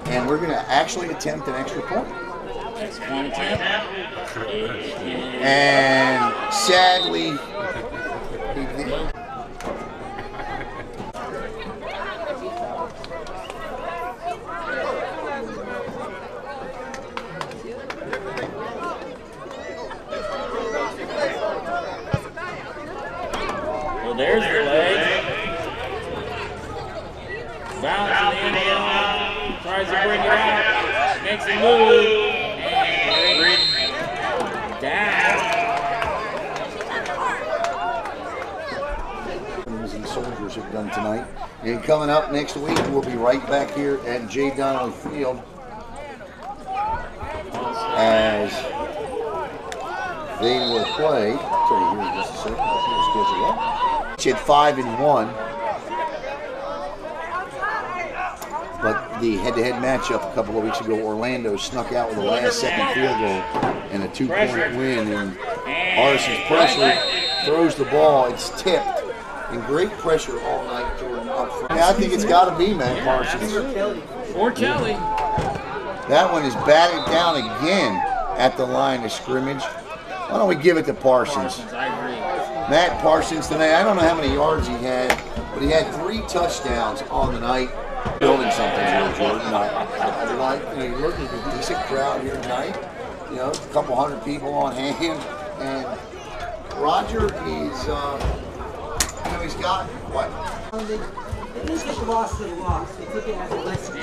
And we're going to actually attempt an extra point. And sadly, well, there's the leg. Bounce in the end zone. Tries to bring it out. Makes a move. And down. The Soldiers have done tonight. And coming up next week, we'll be right back here at J. Donnelly Field as they will play. I'll tell you here in just a second. I'll pull the schedule up. Each at 5-1. But the head-to-head matchup a couple of weeks ago, Orlando snuck out with a last-second field goal and a 2-point win. And Artison's pressure throws the ball. It's tipped. And great pressure all night, Jordan, up front. Yeah, I think it's got to be, man, Parsons. For Kelly. That one is batted down again at the line of scrimmage. Why don't we give it to Parsons? I agree. Matt Parsons tonight, I don't know how many yards he had, but he had 3 touchdowns on the night. Building something here, Jordan. I like, you know, look at the decent crowd here tonight. You know, a couple hundred people on hand. And Roger is, you know, he's got, what? They didn't take the loss to the loss. They took it as a lesson.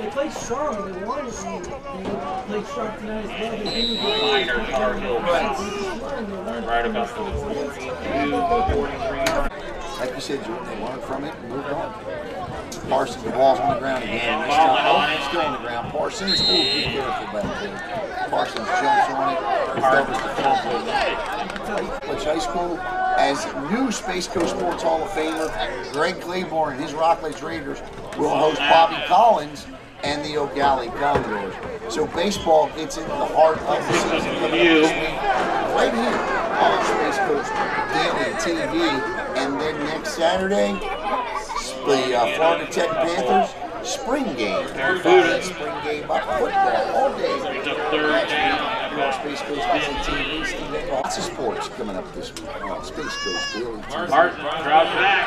They played strong. They won. They played sharp tonight as well. They didn't Right about the like you said, Jordan, they learned from it and moved on. Parsons, the ball's on the ground again. This time, it's still on the ground. Parsons, oh, be careful back there. Parsons jumps on it. Recovers the fumble. Which High School, as new Space Coast Sports Hall of Famer Greg Claiborne and his Rockledge Raiders will host Bobby Collins and the O'Galley Condors. So baseball gets into the heart of the season coming up this week, right here on Space Coast Daily TV. And then next Saturday, the Florida Tech Panthers spring game. Spring game up football all day. Space Coast Daily TV. Lots of sports coming up this week on Space Coast Daily TV. Martin drops back.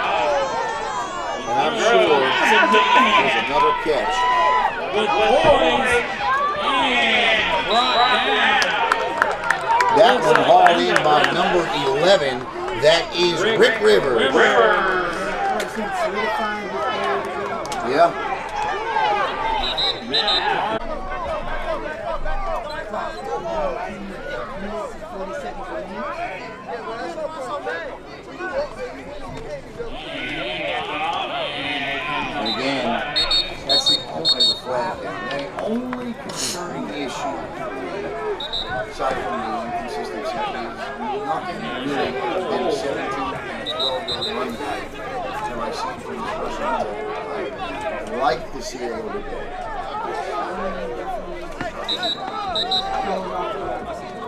And I'm sure there's another catch. Good boys. And brought down. That one hauled in by number 11. That is Rick Rivers. Yeah. aside from the inconsistency, is nothing really in 17 and 12-year run back until I see from this first one. I'd like to see a little bit better.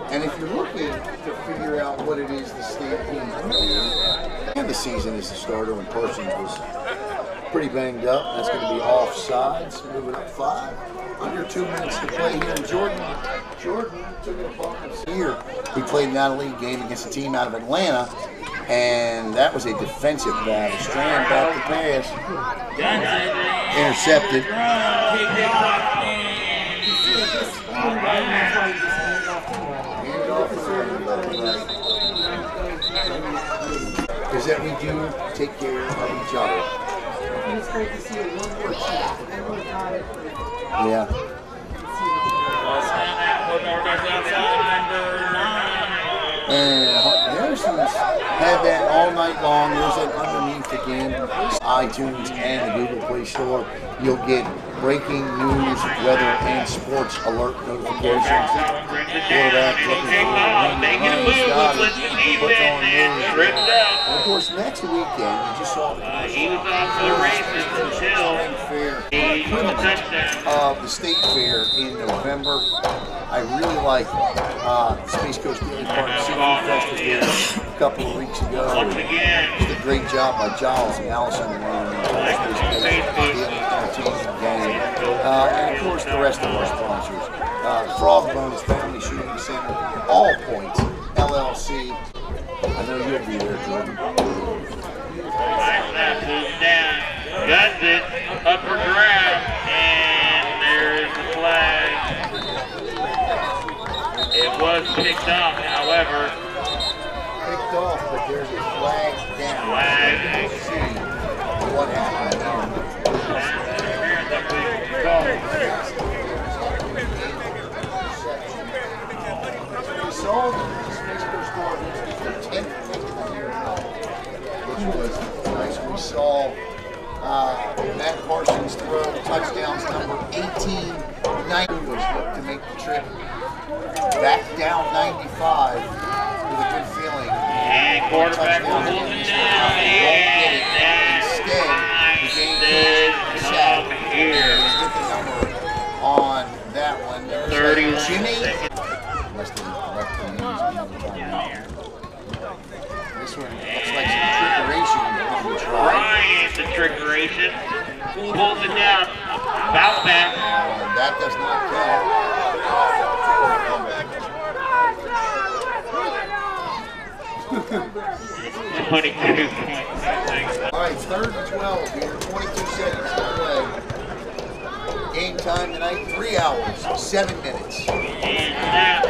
And if you're looking to figure out what it is the state teams do, and the season as a starter when Parsons was pretty banged up, that's going to be offsides, moving up 5. Under 2 minutes to play here in Jordan. Jordan took it upon himself here. He played an out-of-league game against a team out of Atlanta, and that was a defensive battle. Strand back to pass. Intercepted. Is that we do take care of each other. And it's great to see it one more chance. Everyone got it. Yeah. And Harrison's had that all night long. There's that underneath again. iTunes and the Google Play Store. You'll get breaking news, weather, and sports alert notifications. Quarterback looking for and of course, next weekend, you just saw the he was off to the races until of the state fair in November. I really like Space Coast Daily Park Seafood Festival a couple of weeks ago. once again, Did a great job by Giles and Allison around Space Coast Daily Entertainment Gang. And of course, the rest of our sponsors. Frog Bones Family Shooting Center, All Points, LLC. I know you'll be there, Jordan. nice snap, moves down, guns it, up for grab, and there is the flag. It was picked off, however. Picked off, but there's a flag down. Flag. Let's see what happened there. We saw the Space Coast score against the 10th which was nice. We saw Matt Parsons throw touchdowns number 18. 90 was looked to make the trip back down 95 with a good feeling. And quarterback will hold it down, and instead, the game come here. Get the number on that one. 31 Jimmy. seconds. This one looks like some trickeration. Bryant, the trickeration, pulls it down, bounce back. That does not count. 22. All right, 3rd and 12 here, 22 seconds to play. Game time tonight, 3 hours, 7 minutes. And snap.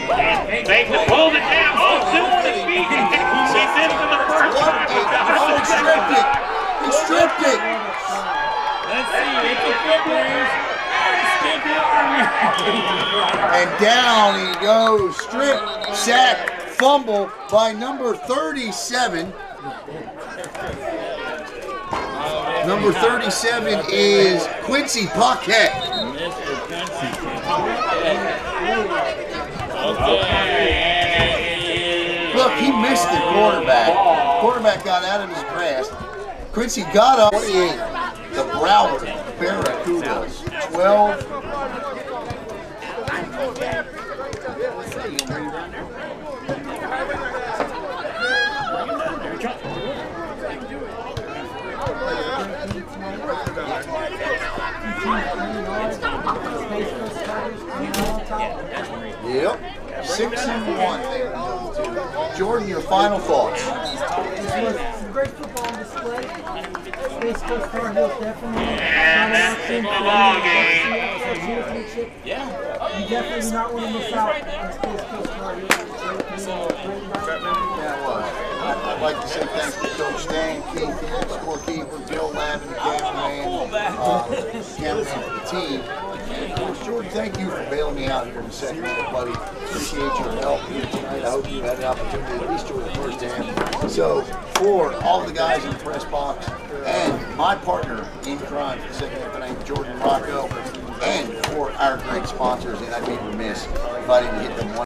And Baker pulls it down. Oh, still on his feet. He missed it for the first time. Oh, stripped it. He stripped it. Let's see, it's a football. And down he goes. Strip, sack, fumble by number 37. Number 37 is Quincy Paquette. Look, he missed the quarterback. Quarterback got out of his grasp. Quincy got up. 28. The Broward Barracudas. 12. Yep. 6-1. Jordan, your final thoughts. This was some great football on display. Space Coast Tar Heels definitely And that's the ball game. Yeah. You definitely do not want to miss out on Space Coast Tar Heels. Yeah, it was. I'd like to say thanks to Coach Stan, Keith, scorekeeper, Bill Lavin, the cameraman, cameraman for the team. And of course, Jordan, thank you for bailing me out here in the second minute, buddy. Appreciate your help here tonight. I hope you had an opportunity to at least enjoy the first half. So for all of the guys in the press box and my partner in crime for the second half tonight, Jordan Rocco, and for our great sponsors, and I'd be remiss if I didn't hit them one.